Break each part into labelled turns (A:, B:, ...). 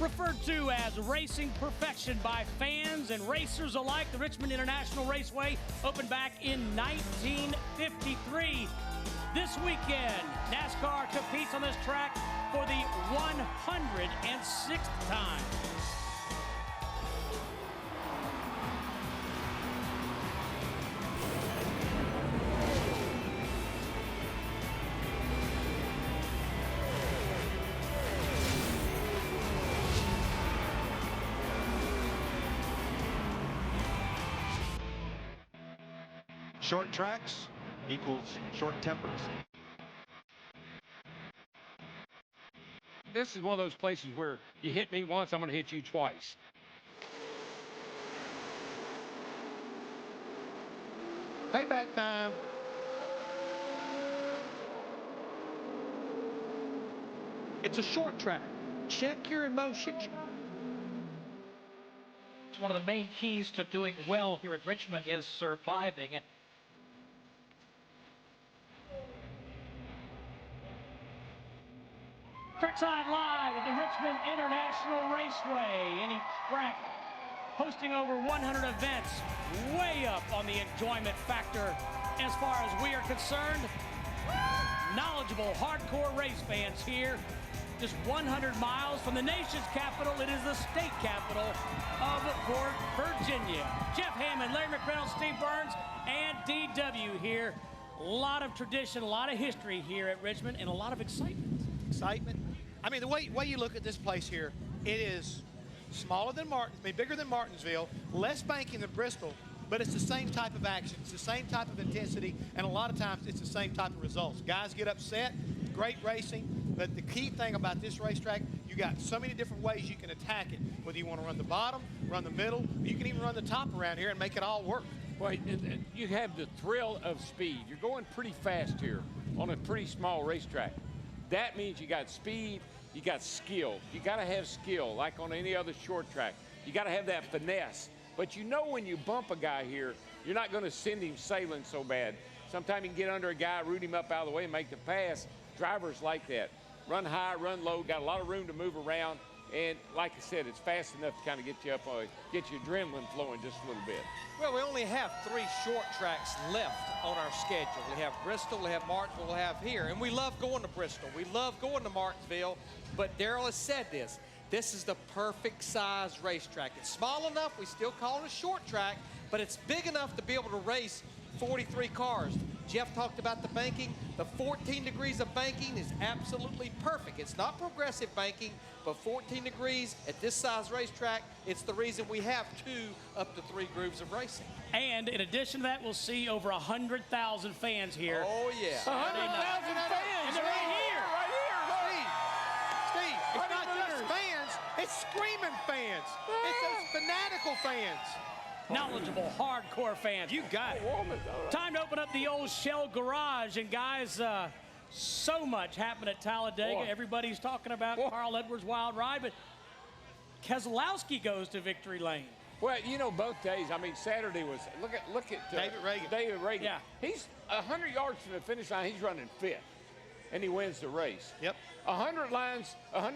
A: Referred to as racing perfection by fans and racers alike, the Richmond International Raceway opened back in 1953. This weekend, NASCAR competes on this track for the 106th time.
B: Short tracks equals short tempers.
C: This is one of those places where you hit me once, I'm going to hit you twice.
B: Payback time. It's a short track. Check your emotions.
D: It's one of the main keys to doing well here at Richmond is surviving. Trackside live at the Richmond International Raceway. Any track
A: Hosting over 100 events, way up on the enjoyment factor as far as we are concerned. Knowledgeable, hardcore race fans here. Just 100 miles from the nation's capital. It is the state capital of Fort Virginia. Jeff Hammond, Larry McReynolds, Steve Burns, and DW here. A lot of tradition, a lot of history here at Richmond, and a lot of excitement.
E: Excitement? I mean, the way you look at this place here, it is smaller than bigger than Martinsville, less banking than Bristol, but it's the same type of action. It's the same type of intensity, and a lot of times it's the same type of results. Guys get upset, great racing, but the key thing about this racetrack, you got so many different ways you can attack it, whether you want to run the bottom, run the middle, you can even run the top around here and make it all work.
C: Well, you have the thrill of speed. You're going pretty fast here on a pretty small racetrack. That means you got speed, you got skill. You got to have skill, like on any other short track. You got to have that finesse. But you know when you bump a guy here, you're not going to send him sailing so bad. Sometimes you can get under a guy, root him up out of the way, and make the pass. Drivers like that. Run high, run low, got a lot of room to move around. And like I said, it's fast enough to kind of get you up, get your adrenaline flowing just a little bit.
F: Well, we only have 3 short tracks left on our schedule. We have Bristol, we have Martinsville, we have here. And we love going to Bristol. We love going to Martinsville. But Darrell has said this. This is the perfect size racetrack. It's small enough, we still call it a short track, but it's big enough to be able to race 43 cars. Jeff talked about the banking. The 14 degrees of banking is absolutely perfect. It's not progressive banking, but 14 degrees at this size racetrack, it's the reason we have 2 up to 3 grooves of racing.
A: And in addition to that, we'll see over 100,000 fans here.
F: Oh, yeah.
C: 100,000 fans!
A: And they're right here!
E: Steve, it's not just fans, it's screaming fans. It's those fanatical fans.
A: Knowledgeable, hardcore fans. You got it. Time to open up the old Shell garage. And guys, so much happened at Talladega. Everybody's talking about Carl Edwards' wild ride, but Keselowski goes to victory lane.
C: Well, you know, both days, I mean, Saturday was, look at David Reagan.
A: Yeah.
C: He's 100 yards from the finish line, he's running 5th, and he wins the race.
E: Yep.
C: 100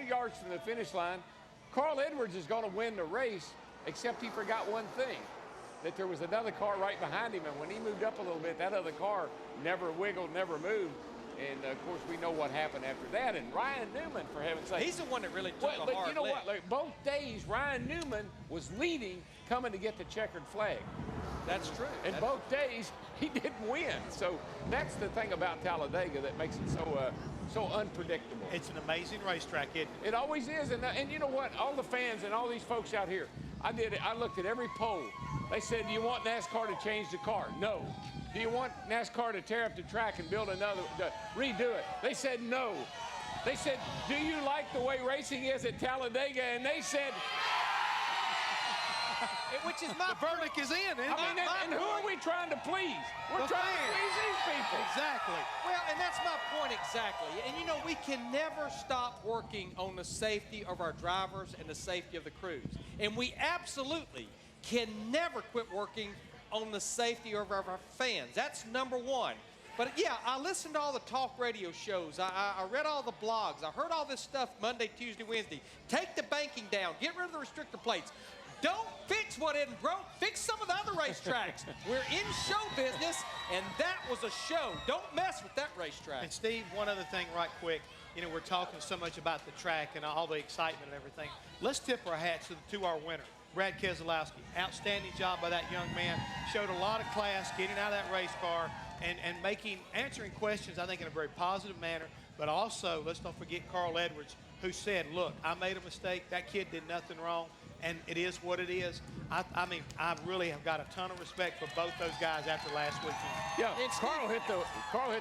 C: yards from the finish line, Carl Edwards is going to win the race, except he forgot one thing, that there was another car right behind him, and when he moved up a little bit, that other car never wiggled, never moved. And, of course, we know what happened after that. And Ryan Newman, for heaven's sake.
F: He's the one that really took a hard
C: But you know
F: lick.
C: what? Like, both days, Ryan Newman was leading, coming to get the checkered flag.
F: That's true.
C: And both days, he didn't win. So that's the thing about Talladega that makes it so unpredictable.
E: It's an amazing racetrack, isn't it?
C: It always is. And you know what? All the fans and all these folks out here, I looked at every poll. They said, do you want NASCAR to change the car? No. Do you want NASCAR to tear up the track and build another, redo it? They said no. They said, do you like the way racing is at Talladega? And they said,
F: which is my
E: verdict is in.
C: And who are we trying to please? We're trying to please these people.
E: Exactly.
F: Well, and that's my point exactly. And you know, we can never stop working on the safety of our drivers and the safety of the crews. And we absolutely can never quit working on the safety of our fans. That's number one. But yeah, I listened to all the talk radio shows. I read all the blogs. I heard all this stuff Monday, Tuesday, Wednesday. Take the banking down. Get rid of the restrictor plates. Don't fix what isn't broke. Fix some of the other racetracks. We're in show business, and that was a show. Don't mess with that racetrack.
E: And Steve, one other thing right quick. You know, we're talking so much about the track and all the excitement and everything. Let's tip our hats to our winner, Brad Keselowski. Outstanding job by that young man. Showed a lot of class getting out of that race car and answering questions, I think, in a very positive manner. But also, let's not forget Carl Edwards, who said, look, I made a mistake. That kid did nothing wrong. And it is what it is. I mean, I really have got a ton of respect for both those guys after last weekend.
C: Yeah, Carl hit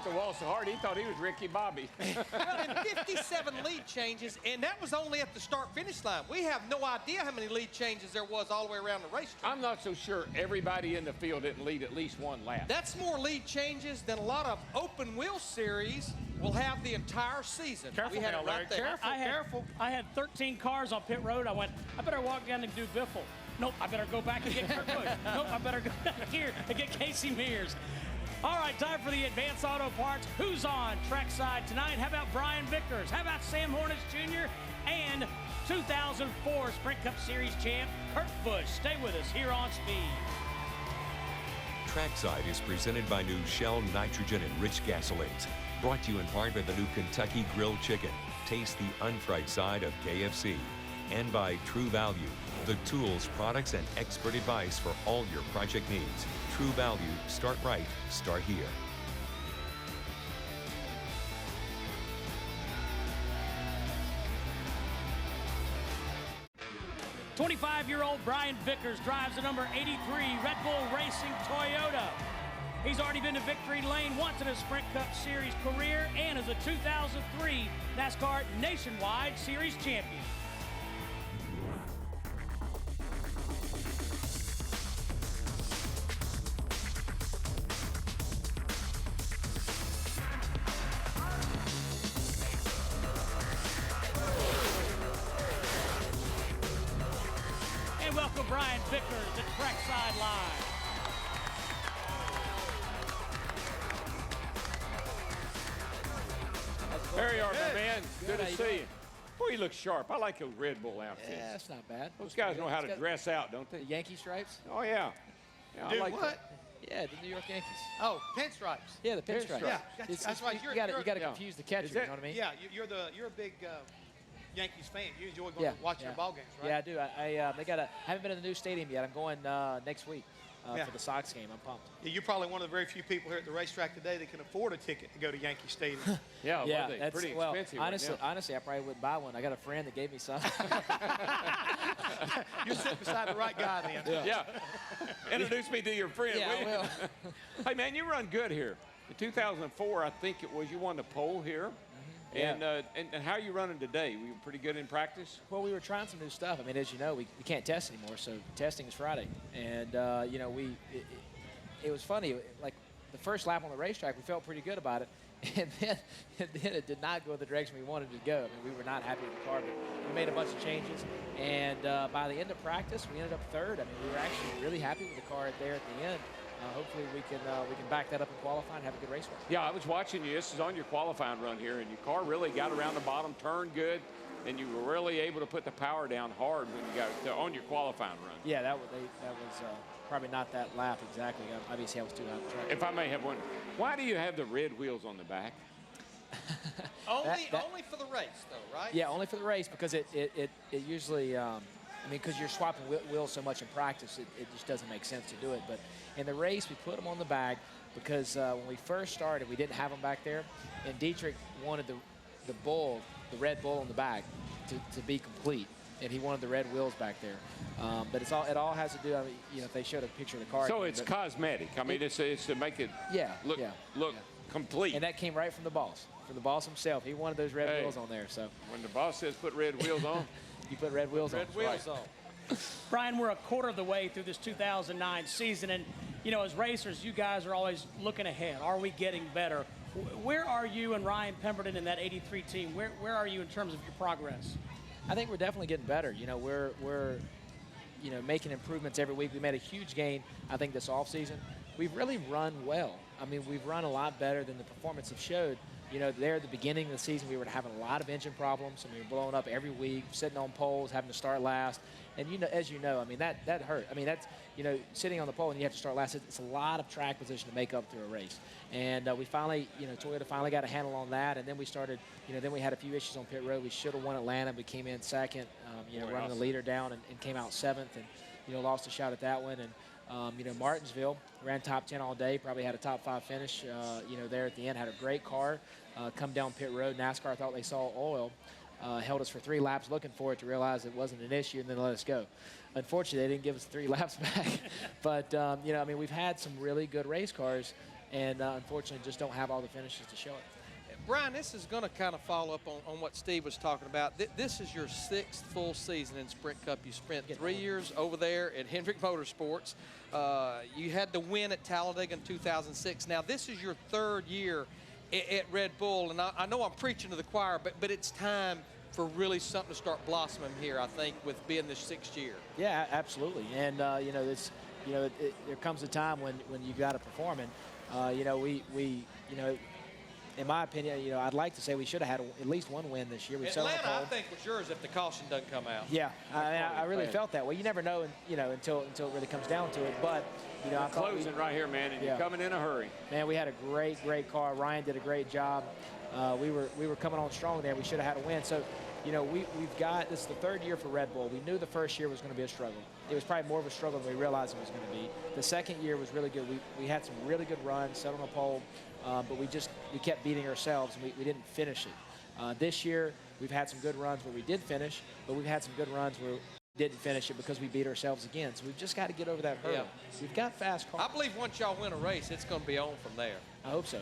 C: the wall so hard he thought he was Ricky Bobby.
F: Well, and 57 lead changes, and that was only at the start-finish line. We have no idea how many lead changes there was all the way around the racetrack.
C: I'm not so sure everybody in the field didn't lead at least one lap.
F: That's more lead changes than a lot of open wheel series will have the entire season.
E: Careful,
F: we had
E: now,
F: it right there.
E: Careful.
A: I had 13 cars on pit road. I went, I better walk down and do Biffle. Nope, I better go back and get Kurt Busch. Nope, I better go back here and get Casey Mears. All right, time for the Advanced Auto Parts. Who's on trackside tonight? How about Brian Vickers? How about Sam Hornish Jr. and 2004 Sprint Cup Series champ Kurt Busch? Stay with us here on Speed.
G: Trackside is presented by new Shell Nitrogen and Rich Gasolines. Brought to you in part by the new Kentucky Grilled Chicken. Taste the unfried side of KFC. And by True Value, the tools, products, and expert advice for all your project needs. True Value. Start right. Start here.
A: 25-year-old Brian Vickers drives the number 83 Red Bull Racing Toyota. He's already been to victory lane once in his Sprint Cup Series career and is a 2003 NASCAR Nationwide Series champion. And welcome Brian Vickers at Trackside Live.
C: There you are, my man. Good to see you. Boy, you look sharp. I like those Red Bull outfits.
H: Yeah, that's not bad.
C: Those guys know how to dress out, don't they?
H: The Yankee stripes?
C: Oh, yeah. Yeah,
E: Do
C: I like
E: what?
C: that.
H: Yeah, the New York Yankees.
E: Oh, pinstripes.
H: Yeah, the pinstripes.
E: Yeah,
H: It's-
E: that's right.
H: You got to
C: yeah.
H: confuse the catcher.
C: Is
H: You
C: that-
H: know what I mean?
E: Yeah, you're a big Yankees fan. You enjoy going
H: Yeah,
E: watching
H: yeah.
E: the ball games, right?
H: Yeah, I do. I haven't been in the new stadium yet. I'm going next week
E: Yeah.
H: for the Sox game. I'm pumped.
E: Yeah, you're probably one of the very few people here at the racetrack today that can afford a ticket to go to Yankee Stadium.
C: Yeah,
H: Yeah,
C: well, they're
H: that's
C: pretty
H: well.
C: expensive right now.
H: Honestly, I probably wouldn't buy one. I got a friend that gave me some.
E: You're sitting beside the right guy then.
C: Yeah. Introduce me to your friend.
H: Yeah,
C: will
H: I
C: you?
H: will.
C: Hey, man, you run good here. In 2004, I think it was, you won the pole here.
H: Yeah.
C: And how are you running today? Were you pretty good in practice?
H: Well, we were trying some new stuff. I mean, as you know, we can't test anymore, so testing is Friday. And, you know, it was funny. Like, the first lap on the racetrack, we felt pretty good about it. And then it did not go the direction we wanted it to go. I mean, we were not happy with the car, but we made a bunch of changes. And by the end of practice, we ended up third. I mean, we were actually really happy with the car there at the end. Hopefully we can back that up in qualifying and have a good race.
C: Yeah, I was watching you. This is on your qualifying run here, and your car really got around the bottom, turned good, and you were really able to put the power down hard when you got on your qualifying run.
H: Yeah, that was probably not that lap exactly. Obviously, I was too out of track.
C: If I may have one, why do you have the red wheels on the back?
F: Only for the race, though, right?
H: Yeah, only for the race because it usually, I mean, because you're swapping wheels so much in practice, it just doesn't make sense to do it. But in the race, we put them on the back because when we first started, we didn't have them back there, and Dietrich wanted the Red Bull on the back to be complete, and he wanted the red wheels back there. But it all has to do. I mean, you know, if they showed a picture of the car.
C: So it's cosmetic. I mean, it's to make it look complete.
H: And that came right from the boss. From the boss himself. He wanted those red wheels on there. So
C: when the boss says put red wheels on,
H: you put red wheels on.
F: Red wheels on.
A: Brian, we're a quarter of the way through this 2009 season, and you know, as racers, you guys are always looking ahead. Are we getting better? Where are you and Ryan Pemberton in that 83 team? Where are you in terms of your progress?
H: I think we're definitely getting better. You know, we're making improvements every week. We made a huge gain, I think, this offseason. We've really run well. I mean, we've run a lot better than the performance have showed. You know, there at the beginning of the season, we were having a lot of engine problems. I mean, we were blowing up every week, sitting on poles, having to start last. And, you know, as you know, I mean, that hurt. I mean, that's, you know, sitting on the pole and you have to start last, it's a lot of track position to make up through a race. And we finally, you know, Toyota finally got a handle on that. And then we started, you know, then we had a few issues on pit road. We should have won Atlanta. We came in second, you know, running the leader down and came out seventh and, you know, lost a shot at that one. And, you know, Martinsville ran top 10 all day, probably had a top 5 finish, you know, there at the end, had a great car. Come down pit road. NASCAR thought they saw oil, held us for 3 laps looking for it to realize it wasn't an issue and then let us go. Unfortunately, they didn't give us 3 laps back. But, you know, I mean, we've had some really good race cars and unfortunately just don't have all the finishes to show it.
F: Brian, this is going to kind of follow up on what Steve was talking about. This is your 6th full season in Sprint Cup. You spent 3 years over there at Hendrick Motorsports. You had the win at Talladega in 2006. Now, this is your 3rd year at Red Bull, and I know I'm preaching to the choir, but it's time for really something to start blossoming here, I think, with being this 6th year.
H: Yeah, absolutely. And, you know, this, you know, there comes a time when you got to perform. And, you know, we, you know, in my opinion, you know, I'd like to say we should have had at least 1 win this year. We
F: Atlanta, I think, was yours if the caution doesn't come out.
H: Yeah, I really felt that way. You never know, you know, until it really comes down to it. But, you know, I thought
C: closing right here, man, and
H: yeah,
C: you're coming in a hurry.
H: Man, we had a great car. Ryan did a great job. We were coming on strong there. We should have had a win. So, you know, we've got, this is the 3rd year for Red Bull. We knew the first year was going to be a struggle. It was probably more of a struggle than we realized it was going to be. The 2nd year was really good. We had some really good runs, set on a pole, but we kept beating ourselves and we didn't finish it. This year, we've had some good runs where we did finish, but we've had some good runs where we didn't finish it because we beat ourselves again. So we've just got to get over that hurdle.
F: Yeah.
H: We've got fast cars.
F: I believe once y'all win a race, it's going to be on from there.
H: I hope so.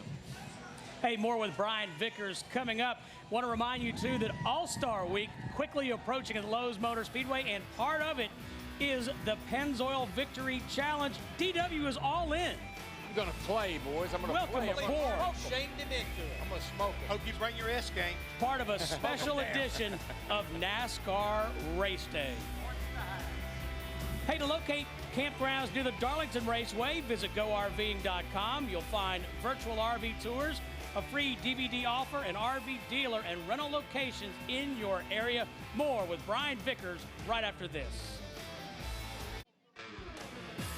A: Hey, more with Brian Vickers coming up. Want to remind you, too, that All-Star Week quickly approaching at Lowe's Motor Speedway, and part of it is the Pennzoil Victory Challenge. DW is all in.
C: I'm going to play, boys. I'm going to play.
A: Welcome aboard.
F: Shamed him into it.
C: I'm going to smoke it.
E: Hope you bring your S game.
A: Part of a special edition of NASCAR Race Day. Hey, to locate campgrounds near the Darlington Raceway, visit GoRVing.com. You'll find virtual RV tours, a free DVD offer, an RV dealer, and rental locations in your area. More with Brian Vickers right after this.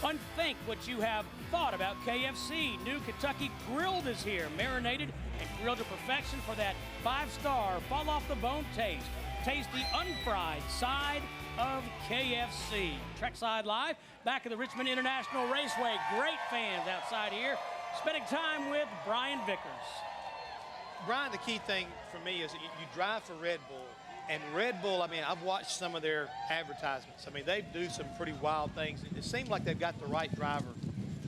A: Unthink what you have thought about KFC. New Kentucky Grilled is here, marinated and grilled to perfection for that 5-star fall-off-the-bone taste. Taste the unfried side of KFC. Trackside Live, back at the Richmond International Raceway. Great fans outside here, spending time with Brian Vickers.
E: Brian, the key thing for me is that you drive for Red Bull. And Red Bull, I mean, I've watched some of their advertisements. I mean, they do some pretty wild things. It seems like they've got the right driver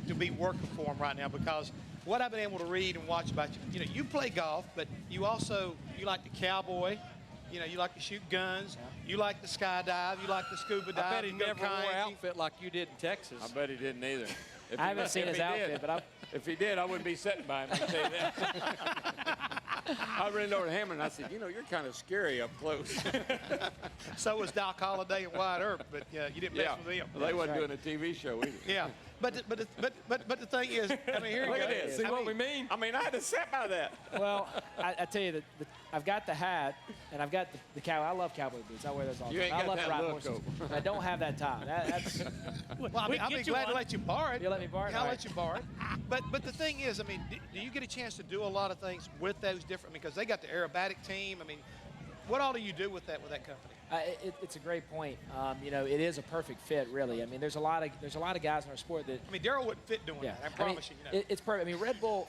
E: to be working for them right now, because what I've been able to read and watch about you, you know, you play golf, but you also, you like to cowboy, you know, you like to shoot guns, you like to skydive, you like to scuba dive.
F: I bet he never wore an outfit like you did in Texas.
C: I bet he didn't either.
H: I haven't seen his outfit, but
C: if he did, I wouldn't be sitting by him. I can tell you that. I ran over to Hammond and I said, you know, you're kind of scary up close.
E: So was Doc Holliday and Wyatt Earp, but you didn't mess with them.
C: They wasn't doing a TV show either.
E: Yeah, but the thing is, I mean, here you
C: Look
E: go.
C: at this. See what we mean? I mean, I had to sit by that.
H: well, I tell you that I've got the hat and I've got the cow. I love cowboy boots. I wear those all the
C: You
H: time.
C: ain't
H: I
C: got
H: love
C: that
H: to ride
C: look,
H: horses. I don't have that tie. That's
E: Well, I mean, I'll be glad to let you borrow it.
H: You'll let me borrow it?
E: Yeah, I'll
H: All
E: let you borrow it. But the thing is, I mean, do you get a chance to do a lot of things with those different, because they got the aerobatic team. I mean, what all do you do with that company?
H: It's a great point. You know, it is a perfect fit, really. I mean, there's a lot of guys in our sport that.
E: I mean, Darrell wouldn't fit doing that. I promise you. You know.
H: It's perfect. I mean, Red Bull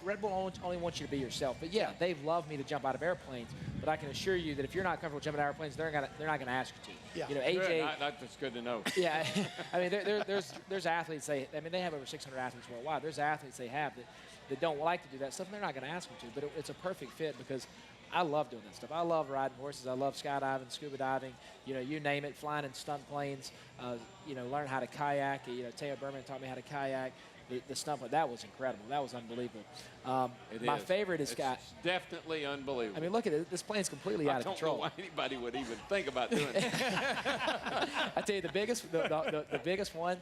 H: only wants you to be yourself. But yeah, they've loved me to jump out of airplanes. But I can assure you that if you're not comfortable jumping out of airplanes, they're not going to ask you to.
E: Yeah.
H: You know, AJ.
C: That's good to know.
H: Yeah, I mean, there's athletes. They have over 600 athletes worldwide. There's athletes they have that don't like to do that stuff, and they're not going to ask them to. But it's a perfect fit because I love doing that stuff. I love riding horses. I love skydiving, scuba diving. You know, you name it. Flying in stunt planes. You know, learn how to kayak. You know, Taya Berman taught me how to kayak. The stunt plane, that was incredible. That was unbelievable. My favorite is Scott.
C: Definitely unbelievable.
H: I mean, look at it. This plane's completely out of control.
C: I don't know why anybody would even think about doing it.
H: I tell you, the biggest one.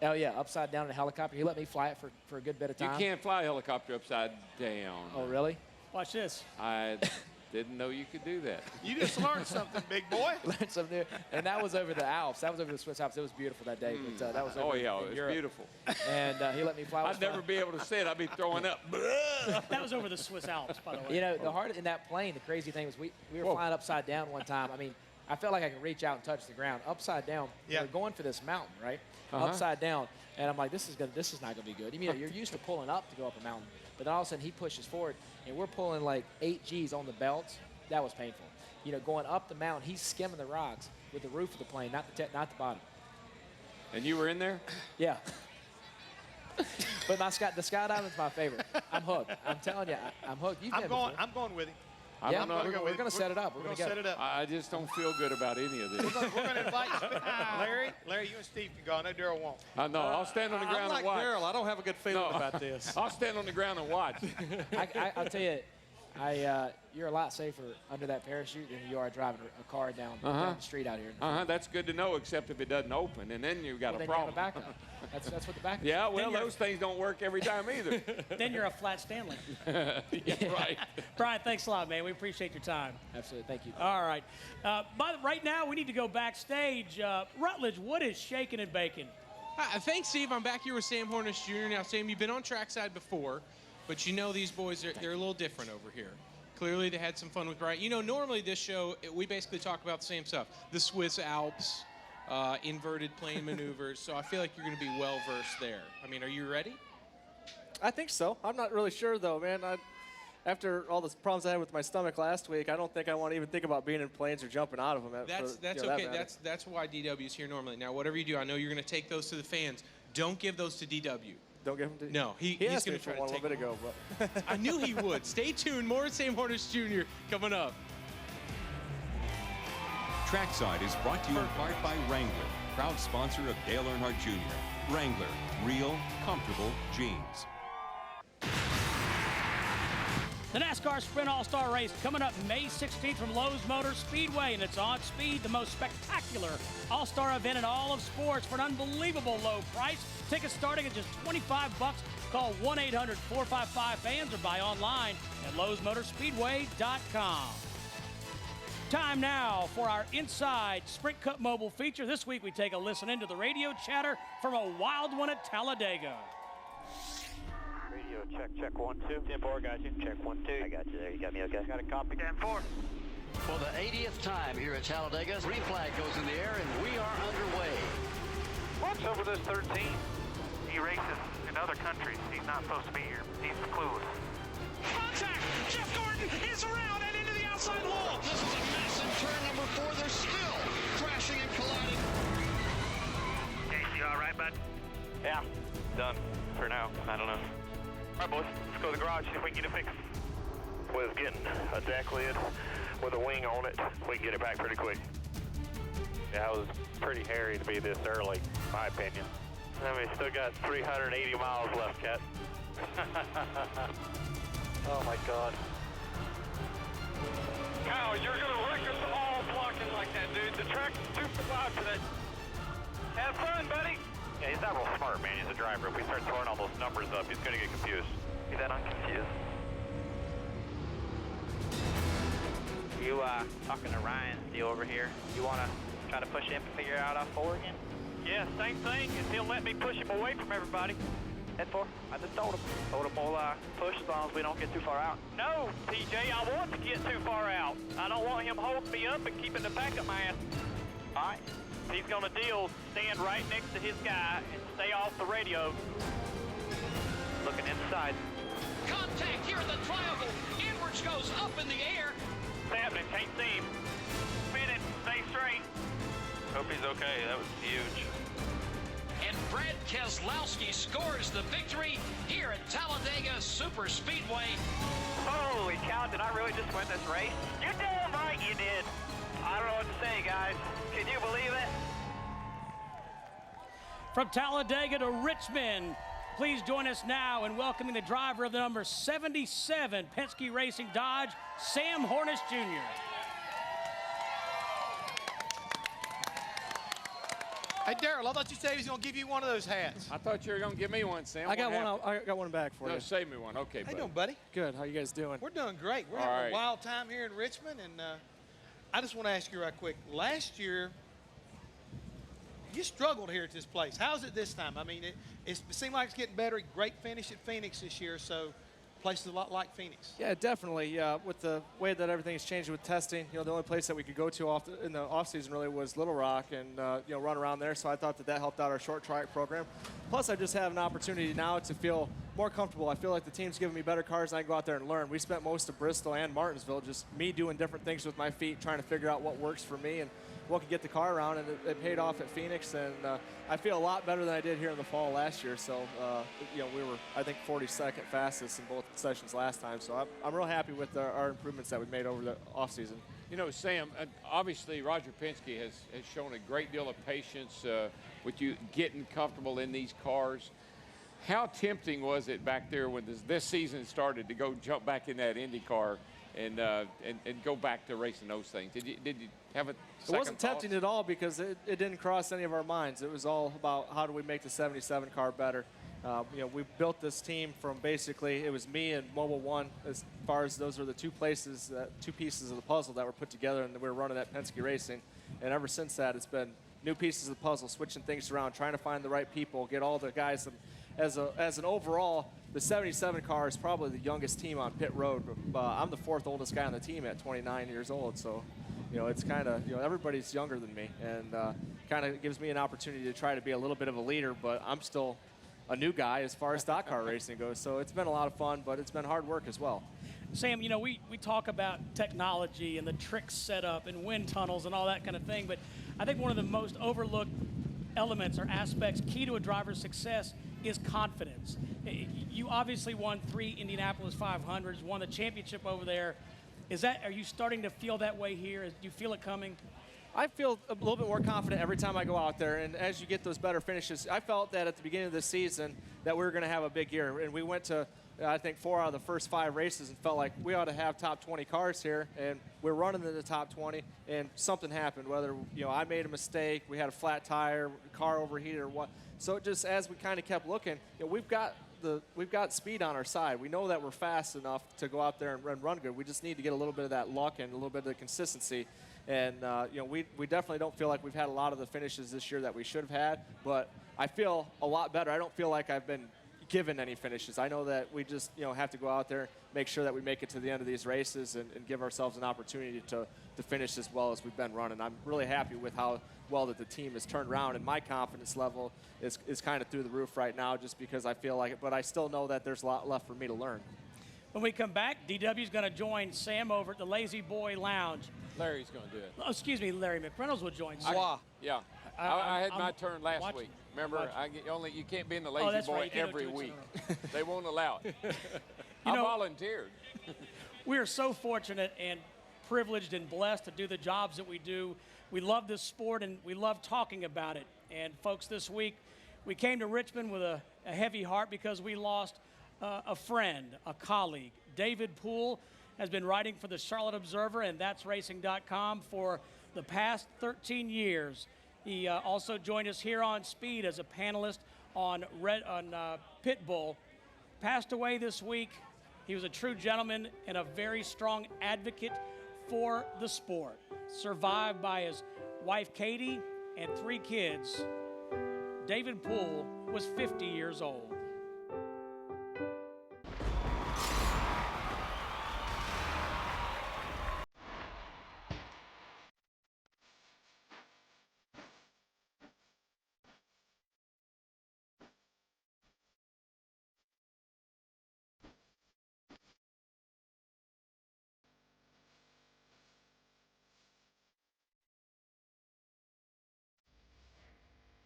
H: Oh, yeah, upside down in a helicopter. He let me fly it for a good bit of
C: You
H: time.
C: can't fly a helicopter upside down.
H: Oh, really?
A: Watch this.
C: I didn't know you could do that.
E: You just learned something, big boy.
H: Learned something new. And that was over the Alps. That was over the Swiss Alps. It was beautiful that day. But that was over
C: Yeah,
H: in
C: it was
H: Europe.
C: beautiful.
H: And he let me fly.
C: I'd never be able to say it. I'd be throwing up.
A: That was over the Swiss Alps, by the way.
H: You know, the hard in that plane, the crazy thing was we were flying upside down one time. I mean, I felt like I could reach out and touch the ground. Upside down, we're going for this mountain, right? Upside down. And I'm like, this is not gonna be good. You know, you're used to pulling up to go up a mountain, but then all of a sudden he pushes forward, and we're pulling like 8 G's on the belts. That was painful. You know, going up the mountain, he's skimming the rocks with the roof of the plane, not the bottom.
C: And you were in there?
H: Yeah. But the skydiving's my favorite. I'm hooked. I'm telling you, I'm hooked.
E: I'm going with him.
H: Yeah, we're going to set it up.
E: We're going to set it up.
C: I just don't feel good about any of this.
E: We're going to invite Larry. Larry, you and Steve can go. I know Daryl won't.
C: I know. I'll stand on the ground and watch.
F: Daryl, I don't have a good feeling about this.
C: I'll stand on the ground and watch.
H: I'll tell you, you're a lot safer under that parachute than you are driving a car down the street out here.
C: That's good to know, except if it doesn't open, and then you've got a problem.
H: You have a backup. That's what the backup
C: Yeah, well, those things don't work every time either.
A: Then you're a flat Stanley.
C: Yeah, right.
A: Brian, thanks a lot, man. We appreciate your time.
H: Absolutely. Thank you.
A: All right. Right now, we need to go backstage. Rutledge, what is shaking and baking?
I: Thanks, Steve. I'm back here with Sam Hornish Jr. Now, Sam, you've been on Trackside before, but you know these boys, they're a little different over here. Clearly, they had some fun with Brian. You know, normally this show, we basically talk about the same stuff. The Swiss Alps, inverted plane maneuvers. So I feel like you're going to be well-versed there. I mean, are you ready?
J: I think so. I'm not really sure, though, man. After all the problems I had with my stomach last week, I don't think I want to even think about being in planes or jumping out of them.
I: That's okay. That's why DW is here normally. Now, whatever you do, I know you're going to take those to the fans. Don't give those to DW.
J: Don't give them to
I: No, he's going to try to
J: one a
I: take
J: little bit ago, but
I: I knew he would. Stay tuned. More Sam Hornish Jr. coming up.
G: Trackside is brought to you in part by Wrangler, proud sponsor of Dale Earnhardt Jr. Wrangler, real, comfortable jeans.
A: The NASCAR Sprint All-Star Race coming up May 16th from Lowe's Motor Speedway, and it's on speed, the most spectacular all-star event in all of sports for an unbelievable low price. Tickets starting at just $25. Call 1-800-455-FANS or buy online at lowesmotorspeedway.com. Time now for our Inside Sprint Cup Mobile feature. This week we take a listen into the radio chatter from a wild one at Talladega.
K: Radio check 1 2. 10-4, got you. Check 1 2. I got you there. You got me okay? Got a copy. 10-4.
L: For the 80th time here at Talladega, green flag goes in the air and we are underway.
K: Watch over this 13. He races in other countries. He's not supposed to be here. He's clueless.
D: Contact! Jeff Gordon is around and into the outside wall.
L: This is a mess in turn number 4. They're still crashing and colliding.
K: Casey, all right, bud? Yeah, done for now. I don't know. All right, boys, let's go to the garage, see if we can get it fixed. Was getting a deck lid with a wing on it. We can get it back pretty quick. Yeah, it was pretty hairy to be this early, in my opinion. I mean, still got 380 miles left, Cat. Oh, my God. Kyle, you're going to wreck us all blocking like that, dude. The track's too wide for that. Have fun, buddy. Yeah, he's not real smart, man. He's a driver. If we start throwing all those numbers up, he's going to get confused. See that? I'm confused.
M: You talking to Ryan Steele over here. You want to try to push him to figure out off 4 again?
K: Yeah, same thing. If he'll let me push him away from everybody.
M: Head 4. I just told him. Told him we'll push as long as we don't get too far out.
K: No, TJ, I want to get too far out. I don't want him holding me up and keeping the pack up my ass.
M: All right.
K: He's going to deal, stand right next to his guy and stay off the radio.
M: Looking inside.
L: Contact here in the triangle. Edwards goes up in the air.
K: What's happening? Can't see him. Spin it. Stay straight. Hope he's okay. That was huge.
L: And Brad Keselowski scores the victory here at Talladega Super Speedway.
K: Holy cow, did I really just win this race? You're damn right you did. I don't know what to say, guys. Can you believe it?
A: From Talladega to Richmond, please join us now in welcoming the driver of the number 77 Penske Racing Dodge, Sam Hornish Jr.
E: Hey, Daryl, I thought you said he was going to give you one of those hats.
C: I thought you were going to give me one, Sam.
J: I got one back for you.
C: No, save me one. Okay,
E: How you
C: buddy.
E: doing, buddy?
J: Good. How you guys doing?
E: We're doing great. We're having a wild time here in Richmond, and I just want to ask you right quick. Last year, you struggled here at this place. How's it this time? I mean, it seemed like it's getting better. Great finish at Phoenix this year, so place is a lot like Phoenix.
J: Yeah, definitely. With the way that everything's changed with testing, the only place that we could go to in the off season really was Little Rock, and run around there. So I thought that helped out our short track program. Plus, I just have an opportunity now to feel more comfortable. I feel like the team's giving me better cars, and I can go out there and learn. We spent most of Bristol and Martinsville just me doing different things with my feet, trying to figure out what works for me and what could get the car around, and it paid off at Phoenix, and I feel a lot better than I did here in the fall last year. So, we were, I think, 42nd fastest in both sessions last time. So I'm real happy with our improvements that we made over the offseason.
C: Sam, obviously Roger Penske has shown a great deal of patience with you getting comfortable in these cars. How tempting was it back there when this season started to go jump back in that Indy car and go back to racing those things? Did you have a second
J: It wasn't tempting at all because it didn't cross any of our minds. It was all about how do we make the 77 car better. We built this team from basically, it was me and Mobile One as far as those are the two pieces of the puzzle that were put together and we were running at Penske Racing. And ever since that, it's been new pieces of the puzzle, switching things around, trying to find the right people, get all the guys. As an overall, the 77 car is probably the youngest team on pit road. I'm the fourth oldest guy on the team at 29 years old. So, it's kind of, everybody's younger than me, and kind of gives me an opportunity to try to be a little bit of a leader, but I'm still a new guy as far as stock car racing goes. So it's been a lot of fun, but it's been hard work as well.
A: Sam, we talk about technology and the tricks set up and wind tunnels and all that kind of thing, but I think one of the most overlooked elements or aspects key to a driver's success is confidence. You obviously won 3 Indianapolis 500s, won the championship over there. Are you starting to feel that way here? Do you feel it coming?
J: I feel a little bit more confident every time I go out there, and as you get those better finishes, I felt that at the beginning of the season that we were going to have a big year, and we went to, I think, 4 out of the first 5 races and felt like we ought to have top 20 cars here, and we're running in the top 20, and something happened, whether, I made a mistake, we had a flat tire, car overheated or what. So just as we kind of kept looking, we've got speed on our side. We know that we're fast enough to go out there and run good. We just need to get a little bit of that luck and a little bit of the consistency. And, we definitely don't feel like we've had a lot of the finishes this year that we should have had, but I feel a lot better. I don't feel like I've been given any finishes. I know that we just, have to go out there, make sure that we make it to the end of these races and give ourselves an opportunity to finish as well as we've been running. I'm really happy with how well that the team has turned around, and my confidence level is kind of through the roof right now just because I feel like it, but I still know that there's a lot left for me to learn.
A: When we come back, DW's going to join Sam over at the Lazy Boy Lounge.
C: Larry's going to do it.
A: Oh, excuse me, Larry McReynolds will join Sam.
C: Yeah. I had my turn last week. Remember, you can't be in the Lazy Boy every week. They won't allow it. I volunteered.
A: We are so fortunate and privileged and blessed to do the jobs that we do. We love this sport, and we love talking about it. And, folks, this week we came to Richmond with a heavy heart because we lost a friend, a colleague. David Poole has been writing for the Charlotte Observer and That'sRacing.com for the past 13 years. He also joined us here on Speed as a panelist on Pitbull. Passed away this week. He was a true gentleman and a very strong advocate for the sport. Survived by his wife Katie and 3 kids. David Poole was 50 years old.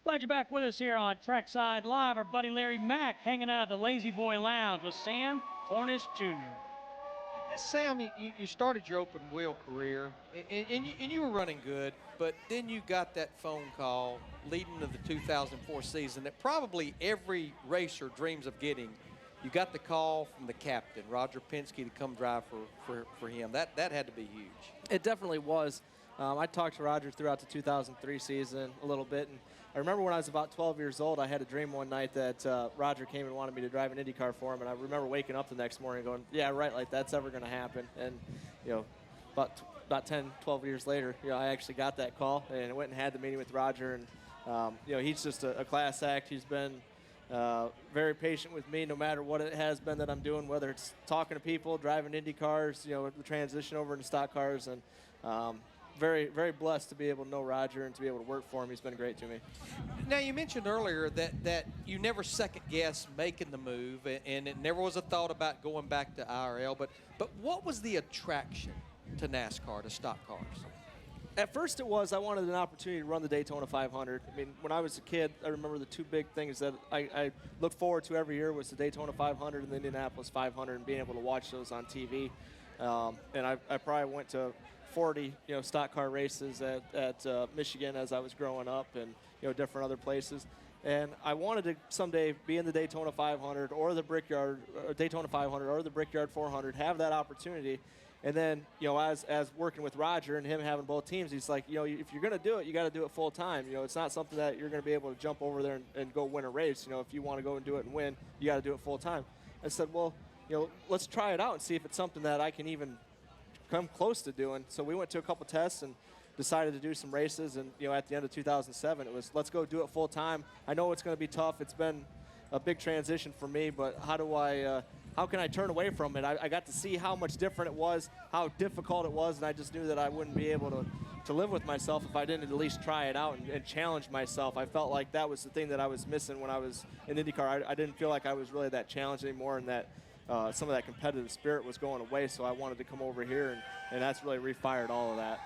A: Glad you're back with us here on Trackside Live. Our buddy Larry Mack hanging out at the Lazy Boy Lounge with Sam Hornish Jr.
F: Sam, you started your open wheel career, and you were running good, but then you got that phone call leading to the 2004 season that probably every racer dreams of getting. You got the call from the captain, Roger Penske, to come drive for him. That had to be huge.
J: It definitely was. I talked to Roger throughout the 2003 season a little bit, and I remember when I was about 12 years old, I had a dream one night that Roger came and wanted me to drive an IndyCar for him, and I remember waking up the next morning going, yeah, right, like that's ever going to happen. And, you know, about 10, 12 years later, you know, I actually got that call, and I went and had the meeting with Roger, and, you know, he's just a class act. He's been very patient with me no matter what it has been that I'm doing, whether it's talking to people, driving Indy cars, you know, the transition over into stock cars, and very, very blessed to be able to know Roger and to be able to work for him. He's been great to me.
F: Now, you mentioned earlier that you never second-guessed making the move, and it never was a thought about going back to IRL, but what was the attraction to NASCAR, to stock cars?
J: At first it was I wanted an opportunity to run the Daytona 500. I mean, when I was a kid, I remember the two big things that I looked forward to every year was the Daytona 500 and the Indianapolis 500, and being able to watch those on TV. And I probably went to 40, you know, stock car races at Michigan as I was growing up, and, you know, different other places. And I wanted to someday be in the Daytona 500 or the Brickyard, Daytona 500 or the Brickyard 400, have that opportunity. And then, you know, as working with Roger and him having both teams, he's like, you know, if you're going to do it, you got to do it full time. You know, it's not something that you're going to be able to jump over there and go win a race. You know, if you want to go and do it and win, you got to do it full time. I said, well, you know, let's try it out and see if it's something that I can even come close to doing. So we went to a couple tests and decided to do some races. And, you know, at the end of 2007, it was, let's go do it full time. I know it's going to be tough. It's been a big transition for me, but how can I turn away from it? I got to see how much different it was, how difficult it was, and I just knew that I wouldn't be able to live with myself if I didn't at least try it out and challenge myself. I felt like that was the thing that I was missing when I was in IndyCar. I didn't feel like I was really that challenged anymore, and that some of that competitive spirit was going away, so I wanted to come over here, and that's really refired all of that.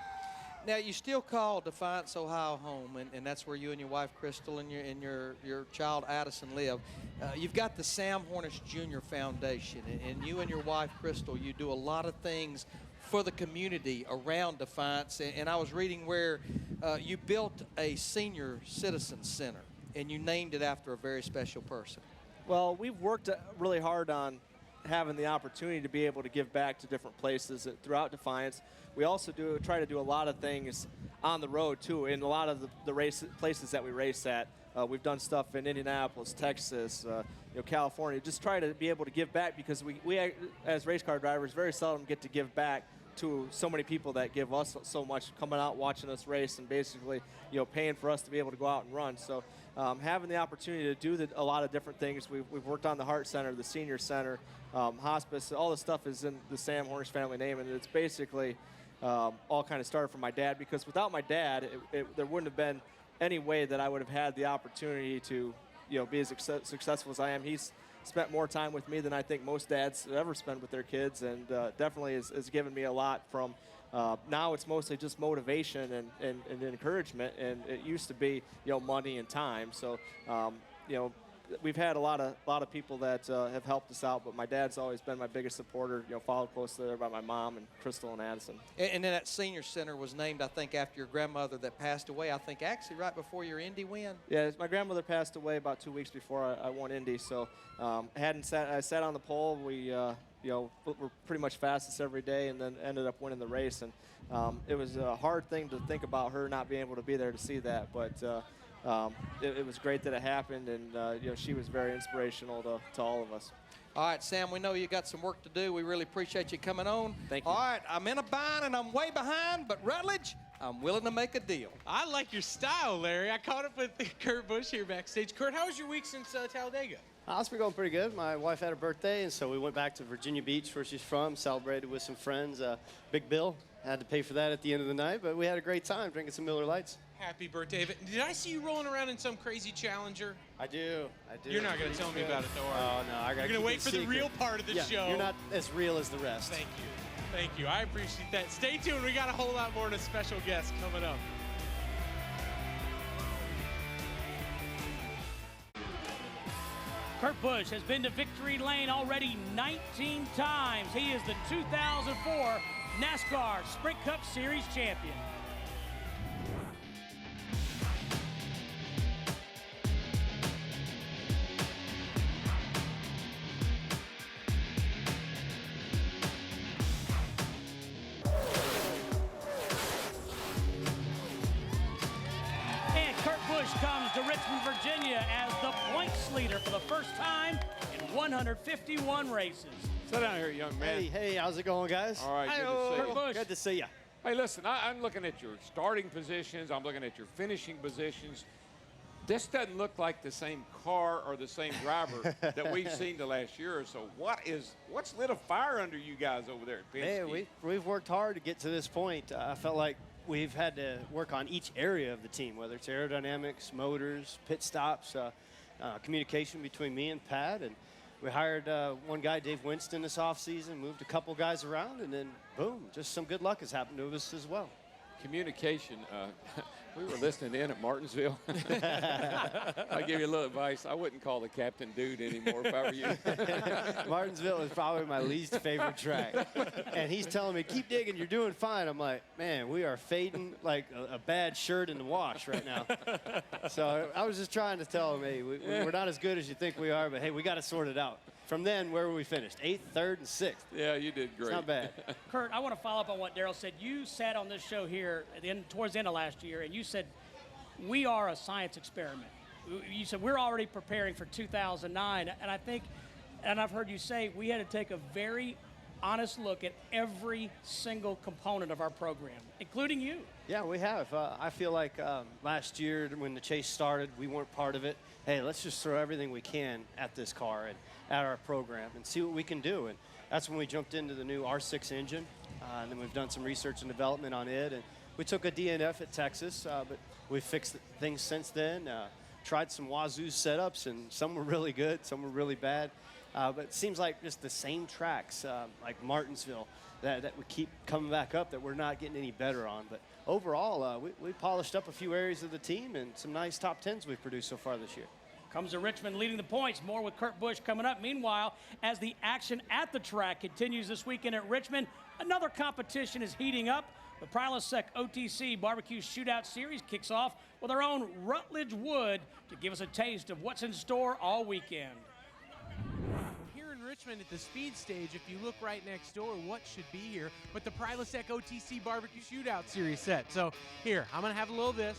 F: Now, you still call Defiance, Ohio home, and that's where you and your wife, Crystal, and your child, Addison, live. You've got the Sam Hornish Jr. Foundation, and you and your wife, Crystal, you do a lot of things for the community around Defiance. And I was reading where you built a senior citizen center, and you named it after a very special person.
J: Well, we've worked really hard on having the opportunity to be able to give back to different places throughout Defiance. We also try to do a lot of things on the road, too, in a lot of the places that we race at. We've done stuff in Indianapolis, Texas, you know, California. Just try to be able to give back, because we as race car drivers, very seldom get to give back to so many people that give us so much, coming out, watching us race, and basically, you know, paying for us to be able to go out and run. So having the opportunity to do a lot of different things. We've worked on the Heart Center, the Senior Center, hospice. All the stuff is in the Sam Hornish family name, and it's basically all kind of started from my dad, because without my dad, there wouldn't have been any way that I would have had the opportunity to, you know, be as successful as I am. He's spent more time with me than I think most dads ever spend with their kids, and definitely has given me a lot from now it's mostly just motivation and encouragement, and it used to be, you know, money and time. So, you know, we've had a lot of people that have helped us out, but my dad's always been my biggest supporter, you know, followed closely there by my mom and Crystal and Addison.
F: And then that senior center was named, I think, after your grandmother that passed away, I think actually right before your Indy win.
J: Yeah, my grandmother passed away about 2 weeks before I won Indy, so I sat on the pole. We you know, we're pretty much fastest every day, and then ended up winning the race. And it was a hard thing to think about her not being able to be there to see that, but it was great that it happened, and you know, she was very inspirational to all of us.
F: All right, Sam, we know you got some work to do. We really appreciate you coming on.
J: Thank you.
F: All right, I'm in a bind and I'm way behind, but Rutledge, I'm willing to make a deal.
I: I like your style, Larry. I caught up with Kurt Busch here backstage. Kurt, how was your week since Talladega?
N: It's been going pretty good. My wife had a birthday, and so we went back to Virginia Beach, where she's from, celebrated with some friends. Big bill. Had to pay for that at the end of the night, but we had a great time drinking some Miller Lights.
I: Happy birthday. Did I see you rolling around in some crazy Challenger?
N: I do.
I: You're not going to tell me about it, though, are you?
N: Oh, no. I got to
I: You're going to wait for the real part of the show.
N: You're not as real as the rest.
I: Thank you. Thank you. I appreciate that. Stay tuned. We got a whole lot more and a special guest coming up.
A: Kurt Busch has been to victory lane already 19 times. He is the 2004 NASCAR Sprint Cup Series champion. leader for the first time in 151 races.
C: Sit down here, young man.
N: Hey, how's it going, guys?
C: All right, good to see
A: Kurt
C: you.
A: Busch.
N: Good to see you.
C: Hey, listen, I'm looking at your starting positions. I'm looking at your finishing positions. This doesn't look like the same car or the same driver that we've seen the last year or so. What's lit a fire under you guys over there at Penske?
N: Man, we've worked hard to get to this point. I felt like we've had to work on each area of the team, whether it's aerodynamics, motors, pit stops, communication between me and Pat. And we hired one guy, Dave Winston, this offseason, moved a couple guys around, and then boom, just some good luck has happened to us as well.
C: Communication. We were listening in at Martinsville. I'll give you a little advice. I wouldn't call the captain dude anymore if I were you.
N: Martinsville is probably my least favorite track. And he's telling me, keep digging, you're doing fine. I'm like, man, we are fading like a bad shirt in the wash right now. So I was just trying to tell him, hey, we're not as good as you think we are, but hey, we got to sort it out. From then, where were we finished? 8th, 3rd, and 6th.
C: Yeah, you did great.
N: It's not bad.
A: Kurt, I want to follow up on what Darrell said. You sat on this show here towards the end of last year, and you said, we are a science experiment. You said, we're already preparing for 2009. And I think, and I've heard you say, we had to take a very honest look at every single component of our program, including you.
N: Yeah, we have. I feel like last year when the chase started, we weren't part of it. Hey, let's just throw everything we can at this car and at our program and see what we can do. And that's when we jumped into the new R6 engine. And then we've done some research and development on it. And we took a DNF at Texas, but we've fixed things since then. Tried some Wazoo setups, and some were really good, some were really bad. But it seems like just the same tracks, like Martinsville, that we keep coming back up that we're not getting any better on. But overall, we polished up a few areas of the team and some nice top 10s we've produced so far this year.
A: Comes to Richmond leading the points. More with Kurt Busch coming up. Meanwhile, as the action at the track continues this weekend at Richmond, another competition is heating up. The Prilosec OTC Barbecue Shootout Series kicks off with our own Rutledge Wood to give us a taste of what's in store all weekend.
I: Here in Richmond at the speed stage, if you look right next door, what should be here but the Prilosec OTC Barbecue Shootout Series set. So here, I'm going to have a little of this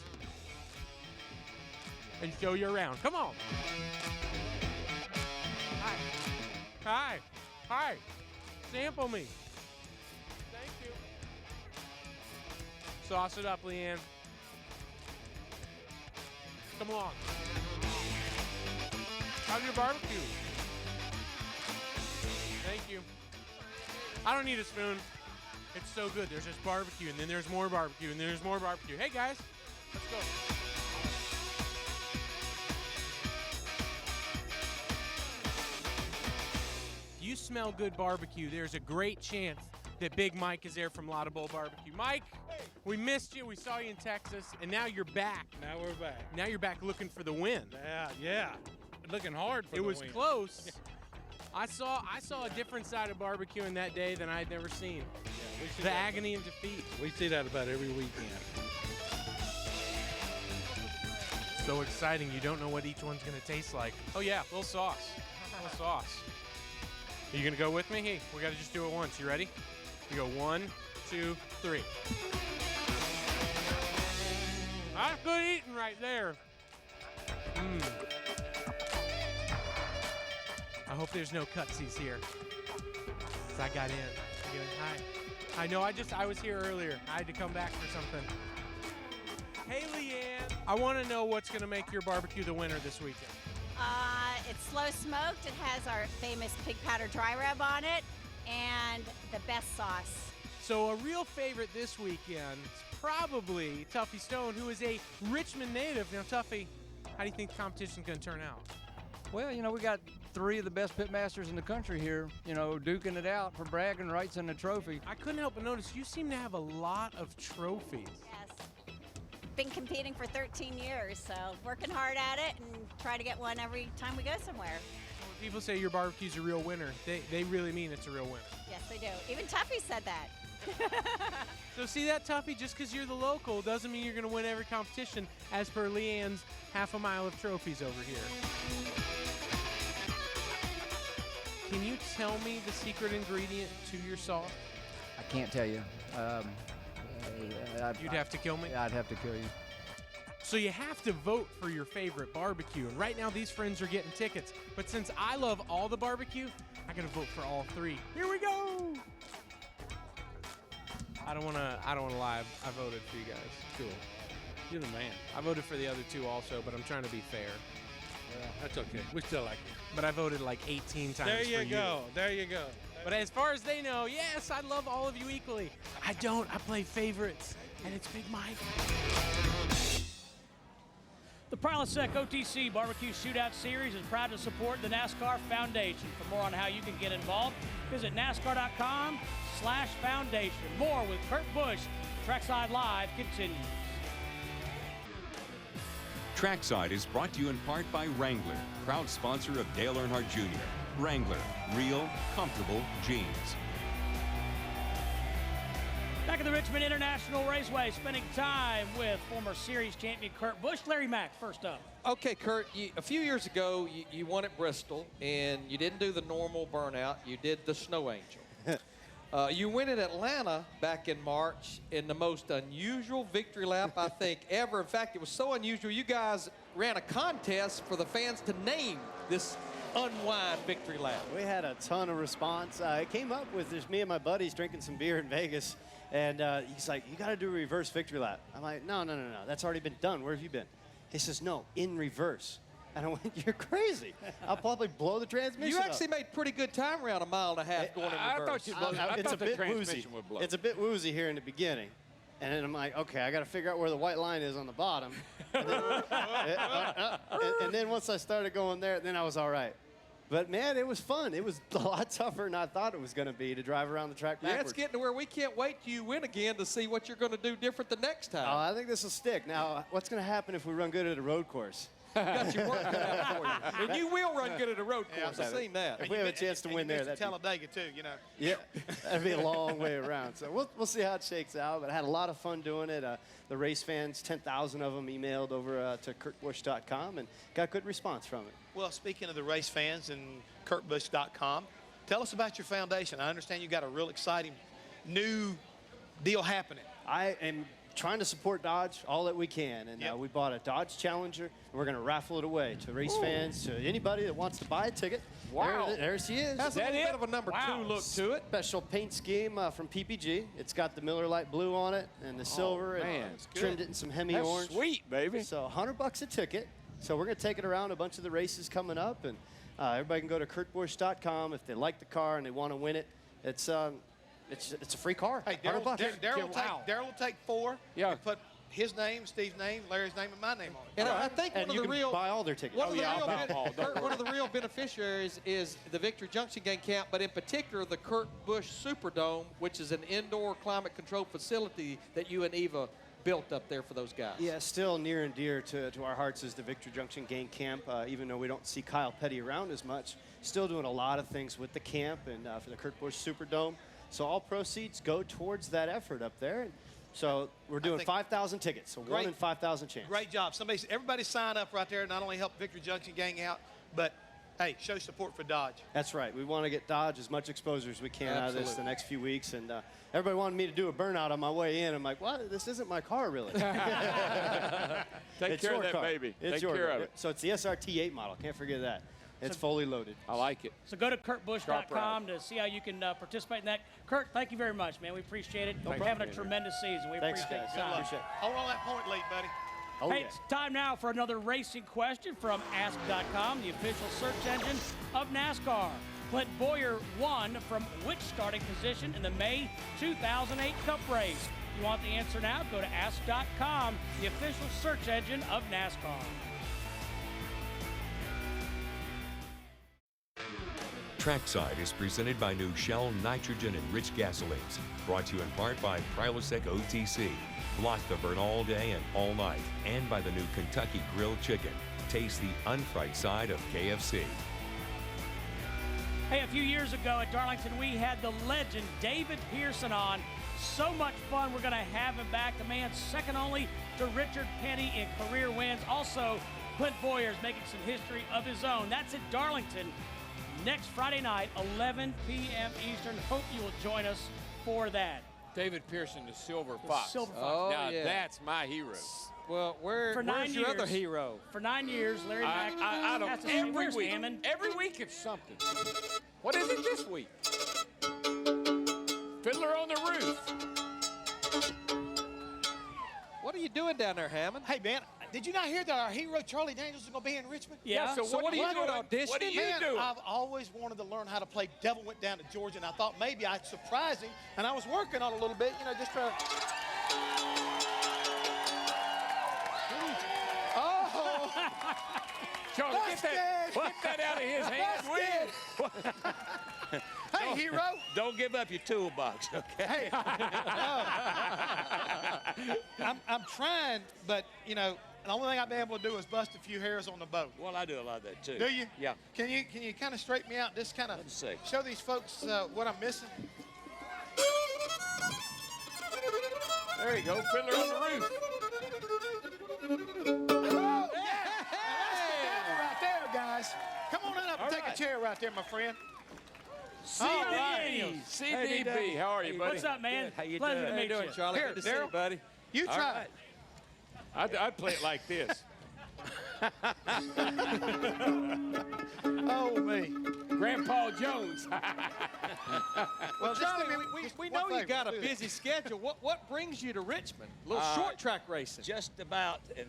I: and show you around. Come on. Hi. Hi. Hi. Sample me. Thank you. Sauce it up, Leanne. Come along. How's your barbecue? Thank you. I don't need a spoon. It's so good. There's just barbecue, and then there's more barbecue, and then there's more barbecue. Hey, guys. Let's go. If you smell good barbecue, there's a great chance that Big Mike is there from Lotta Bowl Barbecue. Mike, we missed you. We saw you in Texas, and now you're back.
O: Now we're back.
I: Now you're back looking for the win.
O: Yeah. Looking hard for
I: it
O: the
I: was
O: win.
I: Close. I saw a different side of barbecuing that day than I had never seen.
O: Yeah,
I: the agony and defeat.
O: We see that about every weekend.
I: So exciting. You don't know what each one's going to taste like. Oh, yeah, a little sauce. A little sauce. Are you going to go with me? Hey, we got to just do it once. You ready? We go 1, 2, 3. That's good eating right there. I hope there's no cutsies here. I got in. Hi. I know, I was here earlier. I had to come back for something. Hey, Leanne. I want to know what's going to make your barbecue the winner this weekend.
P: It's slow smoked. It has our famous pig powder dry rub on it and the best sauce.
I: So a real favorite this weekend is probably Tuffy Stone, who is a Richmond native. Now, Tuffy, how do you think the competition's going to turn out?
Q: Well, we got 3 of the best pit masters in the country here, duking it out for bragging rights and the trophy.
I: I couldn't help but notice you seem to have a lot of trophies.
P: Yes. Been competing for 13 years, so working hard at it and try to get one every time we go somewhere.
I: When people say your barbecue's a real winner, they really mean it's a real winner.
P: Yes, they do. Even Tuffy said that.
I: So see that, Tuffy? Just because you're the local doesn't mean you're going to win every competition, as per Leanne's half a mile of trophies over here. Can you tell me the secret ingredient to your sauce?
Q: I can't tell you.
I: You'd have to kill me?
Q: Yeah, I'd have to kill you.
I: So you have to vote for your favorite barbecue. And right now, these friends are getting tickets. But since I love all the barbecue, I gotta vote for all 3. Here we go. I don't wanna lie. I voted for you guys. Cool.
O: You're the man.
I: I voted for the other 2 also, but I'm trying to be fair.
O: Yeah, that's okay. We still like you.
I: But I voted like 18 times
O: There
I: for you.
O: you go. There you go.
I: But as far as they know, yes, I love all of you equally. I don't. I play favorites, and it's Big Mike.
A: The Prilosec OTC Barbecue Shootout Series is proud to support the NASCAR Foundation. For more on how you can get involved, visit NASCAR.com/foundation. More with Kurt Busch. Trackside Live continues.
G: Trackside is brought to you in part by Wrangler, proud sponsor of Dale Earnhardt Jr. Wrangler, real, comfortable jeans.
A: Back at the Richmond International Raceway, spending time with former series champion Kurt Busch. Larry Mack, first up.
F: Okay, Kurt, a few years ago, you won at Bristol, and you didn't do the normal burnout. You did the Snow Angel. You win at Atlanta back in March in the most unusual victory lap, I think, ever. In fact, it was so unusual, you guys ran a contest for the fans to name this unwind victory lap.
N: We had a ton of response. It came up with just me and my buddies drinking some beer in Vegas, and he's like, you got to do a reverse victory lap. I'm like, no, that's already been done. Where have you been? He says, no, in reverse. And I went, you're crazy. I'll probably blow the transmission
F: You actually made pretty good time around a mile and a half going in reverse.
C: I thought you blew. I
N: it's
C: thought
N: a
C: the
N: bit
C: transmission
N: woozy.
C: would blow.
N: It's a bit woozy here in the beginning. And then I'm like, okay, I got to figure out where the white line is on the bottom. And then once I started going there, then I was all right. But, man, it was fun. It was a lot tougher than I thought it was going to be to drive around the track backwards.
F: Yeah, it's getting to where we can't wait till you win again to see what you're going to do different the next time.
N: Oh, I think this will stick. Now, what's going to happen if we run good at a road course?
F: Got your work cut out for you. And you will run good at a road course. I've seen that.
N: If we have a chance to win there,
E: that's Talladega too, you know.
N: Yeah, that'd be a long way around. So we'll see how it shakes out. But I had a lot of fun doing it. The race fans, 10,000 of them, emailed over to kurtbusch.com and got good response from it.
E: Well, speaking of the race fans and kurtbusch.com, tell us about your foundation. I understand you got a real exciting new deal happening.
N: I am trying to support Dodge all that we can, and we bought a Dodge Challenger, and we're going to raffle it away to race fans, to anybody that wants to buy a ticket.
F: Wow.
N: There she is.
F: Has a little bit of a number 2 look to it.
N: Special paint scheme from PPG. It's got the Miller Lite blue on it and the silver, and trimmed it in some Hemi orange.
C: Sweet, baby.
N: So $100 a ticket. So we're going to take it around a bunch of the races coming up, and everybody can go to kurtbusch.com if they like the car and they want to win it. It's a free car.
E: Hey, Daryl will take 4.
C: Yeah.
E: And put his name, Steve's name, Larry's name, and my name on it.
F: And I think one of the real
N: buy all their tickets.
F: One of the real beneficiaries is the Victory Junction Gang Camp, but in particular the Kurt Busch Superdome, which is an indoor climate-controlled facility that you and Eva built up there for those guys.
N: Yeah, still near and dear to our hearts is the Victory Junction Gang Camp, even though we don't see Kyle Petty around as much. Still doing a lot of things with the camp and for the Kurt Busch Superdome. So all proceeds go towards that effort up there. So we're doing 5,000 tickets, so 1 in 5,000 chance.
E: Great job. Everybody sign up right there. Not only help Victory Junction Gang out, but, hey, show support for Dodge.
N: That's right. We want to get Dodge as much exposure as we can out of this the next few weeks. And everybody wanted me to do a burnout on my way in. I'm like, what? This isn't my car, really.
C: Take care of that baby.
N: Take care of it. So it's the SRT8 model. Can't forget that. It's fully loaded.
C: I like it.
A: So go to kurtbusch.com to see how you can participate in that. Kurt, thank you very much, man. We appreciate it. You're having a tremendous season. We appreciate it.
E: Hold on that point lead, buddy.
A: Hey, it's time now for another racing question from Ask.com, the official search engine of NASCAR. Clint Boyer won from which starting position in the May 2008 Cup race? If you want the answer now, go to Ask.com, the official search engine of NASCAR.
G: Trackside is presented by new Shell Nitrogen and Rich Gasolines. Brought to you in part by Prilosec OTC. Blocked to burn all day and all night. And by the new Kentucky Grilled Chicken. Taste the unfried side of KFC.
A: Hey, a few years ago at Darlington, we had the legend David Pearson on. So much fun. We're going to have him back. The man second only to Richard Petty in career wins. Also, Clint Boyer's making some history of his own. That's at Darlington next Friday night, 11 p.m. Eastern. Hope you will join us for that.
C: David Pearson, the Silver Fox.
A: Silver Fox.
C: Now, that's my hero.
F: Well, where's your other hero?
A: For 9 years, Larry Mack
C: I don't.
A: has to say,
C: Every
A: where's
C: week.
A: Hammond?
C: Every week it's something. What is it this week? Fiddler on the Roof.
F: What are you doing down there, Hammond?
E: Hey, man, did you not hear that our hero Charlie Daniels is going to be in Richmond?
A: Yeah.
F: So what are you doing auditioning?
C: What are you
E: Man,
C: doing?
E: I've always wanted to learn how to play Devil Went Down to Georgia, and I thought maybe I'd surprise him, and I was working on it a little bit, you know, just trying to... Oh!
C: Charlie, get that out of his hand, will you?
E: Hey, hero!
R: Don't give up your toolbox, okay?
E: Hey, I'm trying, but, you know, the only thing I've been able to do is bust a few hairs on the boat.
R: Well, I do a lot of that, too.
E: Do you?
R: Yeah.
E: Can you kind of straighten me out, just kind of
R: Let's see.
E: show these folks what I'm missing?
C: There you go, Fiddler on the Roof.
E: Oh, yeah! That's the devil right there, guys. Come on in up and take a chair right there, my friend.
C: CDB, how are you, buddy?
A: What's up, man?
R: How you
A: Pleasure
R: doing?
A: to meet you.
F: Charlie?
E: Here,
F: Good to see you,
E: Daryl.
F: buddy.
E: You
R: All
E: try.
R: right.
C: I'd play it like this.
E: Oh, me.
C: Grandpa Jones.
E: Well,
F: Charlie,
E: just
F: we
E: one
F: know you
E: favor,
F: got a
E: do this.
F: busy schedule. What brings you to Richmond? A little short track racing.
R: Just about 10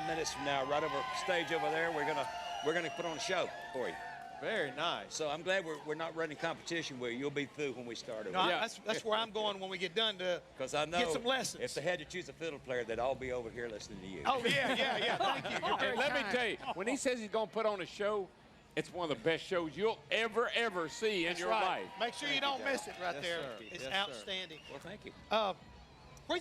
R: minutes from now, right over stage over there, we're gonna put on a show for you.
F: Very nice.
R: So I'm glad we're not running competition where you'll be through when we start over.
E: No, that's where I'm going when we get done to
R: Because I know
E: get some lessons.
R: if they had to choose a fiddle player, they'd all be over here listening to you.
E: Oh, yeah. Thank you. You're very
C: And let me
E: kind.
C: tell you, when he says he's going to put on a show, it's one of the best shows you'll ever see in
E: That's
C: your
E: right.
C: life.
E: Make sure you don't miss it right
F: Yes,
E: there.
F: sir.
E: It's
F: Yes, sir.
E: outstanding.
R: Well, thank you.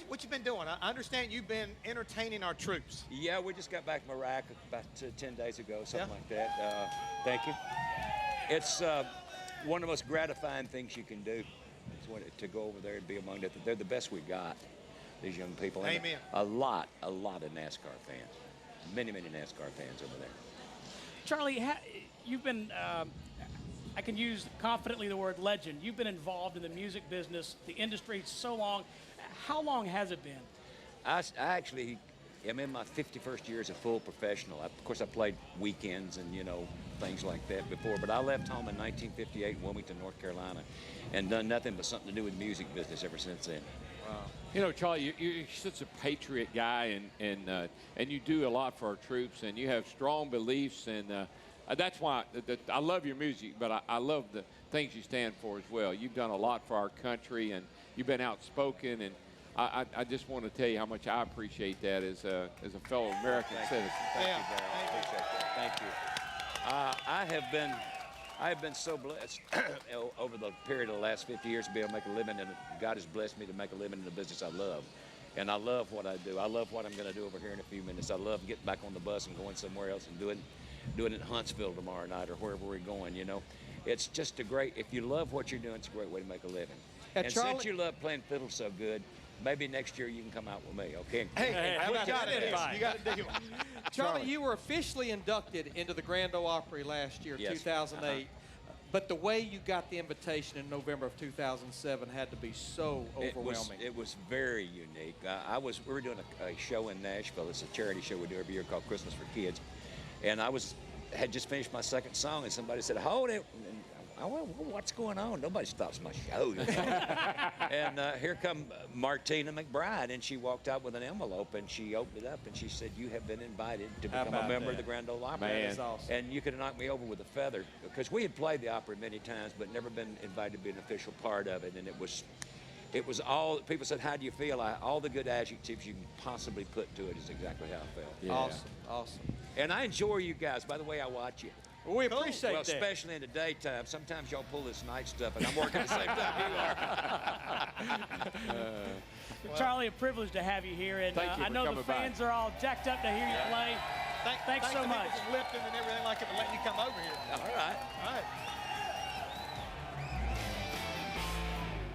E: What you been doing? I understand you've been entertaining our troops.
R: Yeah, we just got back from Iraq about 10 days ago, something
E: Yeah.
R: like that. Thank you. It's one of the most gratifying things you can do is to go over there and be among them. They're the best we got, these young people. And
E: Amen.
R: A lot of NASCAR fans. Many NASCAR fans over there.
A: Charlie, you've been, I can use confidently the word legend. You've been involved in the music business, the industry, so long. How long has it been?
R: I actually am in my 51st year as a full professional. Of course, I played weekends and, things like that before, but I left home in 1958 in Wilmington, North Carolina, and done nothing but something to do with the music business ever since then.
C: Wow. Charlie, you're such a patriot guy, and you do a lot for our troops, and you have strong beliefs, and that's why I love your music, but I love the things you stand for as well. You've done a lot for our country, and you've been outspoken, and I just want to tell you how much I appreciate that as a fellow American citizen.
R: Thank you, Darryl. I appreciate that. Thank you. I have been so blessed over the period of the last 50 years to be able to make a living, and God has blessed me to make a living in the business I love. And I love what I do. I love what I'm going to do over here in a few minutes. I love getting back on the bus and going somewhere else and doing it in Huntsville tomorrow night or wherever we're going, It's just if you love what you're doing, it's a great way to make a living. And since you love playing fiddle so good, maybe next year you can come out with me, okay?
F: Hey,
E: we got it. You got a deal.
F: Charlie, you were officially inducted into the Grand Ole Opry last year,
R: Yes.
F: 2008. But the way you got the invitation in November of 2007 had to be so overwhelming.
R: It was very unique. We were doing a show in Nashville. It's a charity show we do every year called Christmas for Kids. And had just finished my second song, and somebody said, "Hold it." And I went, "Well, what's going on? Nobody stops my show." And here come Martina McBride, and she walked out with an envelope, and she opened it up, and she said, "You have been invited to become a member of the Grand Ole Opry."
F: Man. That is awesome.
R: And you could have knocked me over with a feather, because we had played the Opry many times, but never been invited to be an official part of it. And it was all, people said, "How do you feel?" All the good adjectives you can possibly put to it is exactly how I felt.
F: Yeah. Awesome.
R: And I enjoy you guys. By the way, I watch you.
F: Well, we appreciate
R: Well,
F: that.
R: especially in the daytime. Sometimes y'all pull this night stuff, and I'm working the same time you are.
A: Charlie, a privilege to have you here, and
C: Thank you
A: I
C: for
A: know the
C: coming by.
A: fans are all jacked up to hear you play. Thanks so much.
E: Thanks to Lipton and everything like it for letting you come over here.
R: All right.
E: All right.